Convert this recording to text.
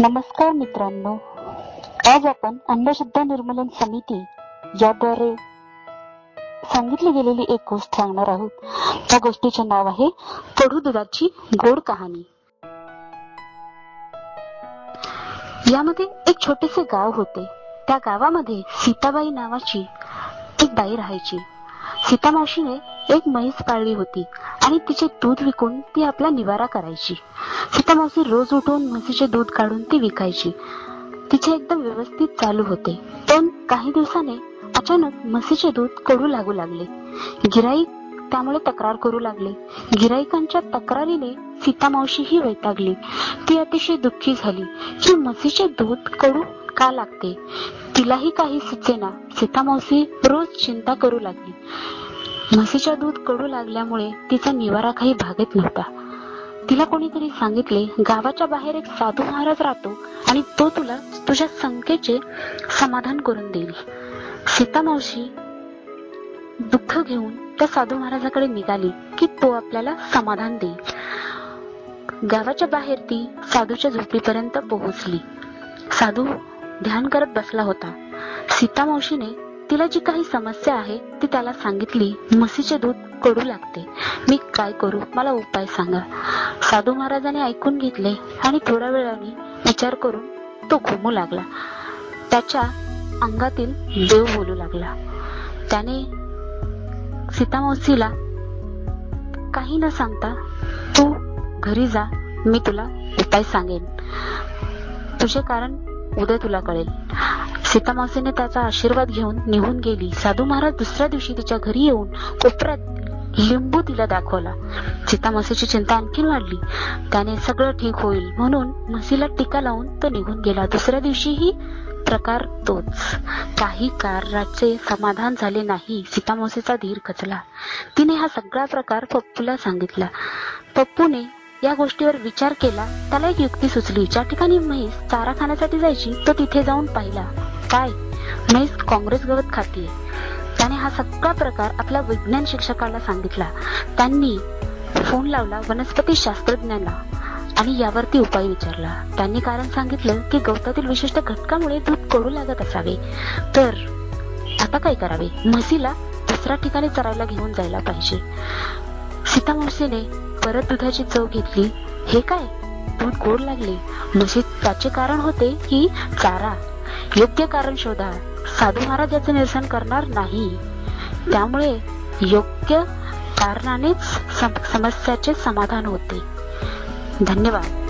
नमस्कार मित्रांनो, आज आपण अंधश्रद्धा निर्मूलन समिती याद्वारे सांगितली गेलेली एक गोष्ट सांगणार आहोत. त्या गोष्टीचे नाव आहे कडू दुधाची गोड कहाणी. यामध्ये एक छोटेसे गाव होते. त्या गावामध्ये सीताबाई नावाची एक बाई राहायची. सीता मावशीने एक म्हैस पाळली होती आणि तिचे दूध विकून ती आपला निवारा करायची. सीता मावशी रोज उठून म्हशीचे दूध काढून ती विकायची. तिचे एकदम व्यवस्थित चालू होते. पण काही दिवसाने अचानक म्हशीचे दूध कडू लागू लागले. गिराईक त्यामुळे तक्रार करू लागले. गिराईकांच्या तक्रारीने सीता मावशी ही वैतागली. ती अतिशय दुःखी झाली की म्हशीचे दूध कडू का लागते. तिलाही काही सुचेना. सीता मावशी रोज चिंता करू लागली. म्हशीच्या दूध कडू लागल्यामुळे तिचा निवारा काही भागत नव्हता. तिला कोणीतरी सांगितले, गावाच्या बाहेर एक साधू महाराज राहतो आणि तो तुला तुझ्या शंकेचे समाधान करून देईल. सीता मावशी दुःख घेऊन त्या साधू महाराजाकडे निघाली की तो आपल्याला समाधान देईल. गावाच्या बाहेर ती साधूच्या झोपडीपर्यंत पोहोचली. साधू ध्यान करत बसला होता. सीता मावशीने तिला जी काही समस्या आहे ती त्याला सांगितली. म्हशीचे दूध कडू लागते, मी काय करू, मला उपाय सांगा. साधू महाराजाने ऐकून घेतले आणि थोड्या वेळाने विचार करून तो घुमू लागला. त्याच्या अंगातील देव बोलू लागला. त्याने सीता मावशीला काही न सांगता, तू घरी जा, मी तुला उपाय सांगेन, तुझे कारण उद्या तुला कळेल. सीता मावशीने त्याचा आशीर्वाद घेऊन निघून गेली. साधू महाराज दुसऱ्या दिवशी तिच्या घरी येऊन कोपऱ्यात लिंबू तिला दाखवला. सीता मावशीची चिंता आणखीन वाढली. त्याने सगळं ठीक होईल म्हणून म्हशीला टीका लावून तो निघून गेला. दुसऱ्या दिवशीही प्रकार तोच. काही कारणाचे समाधान झाले नाही. सीता मावशीचा धीर खचला. तिने हा सगळा प्रकार पप्पूला सांगितला. पप्पूने या गोष्टीवर विचार केला. त्याला एक युक्ती सुचली. ज्या ठिकाणी म्हैस चारा खाण्यासाठी जायची तो तिथे जाऊन पाहिला. काय, म्हैस काँग्रेस गवत खातीये. त्याने हा सगळा प्रकार आपल्या विज्ञान शिक्षकाला सांगितला. त्यांनी फोन लावला वनस्पती शास्त्रज्ञांना आणि यावरती उपाय विचारला. त्यांनी कारण सांगितलं की गवतातील विशिष्ट घटकामुळे दूध कडू लागत असावे. तर आता काय करावे? म्हशीला दुसऱ्या ठिकाणी चरायला घेऊन जायला पाहिजे. सीता मावशीने परत दुधाची चव घेतली. हे काय, दूध गोड लागले. म्हशीत त्याचे कारण होते की चारा. योग्य कारण शोधा. साधू महाराज याचे निरसन करणार नाही. त्यामुळे योग्य कारणानेच समस्याचे समाधान होते. धन्यवाद.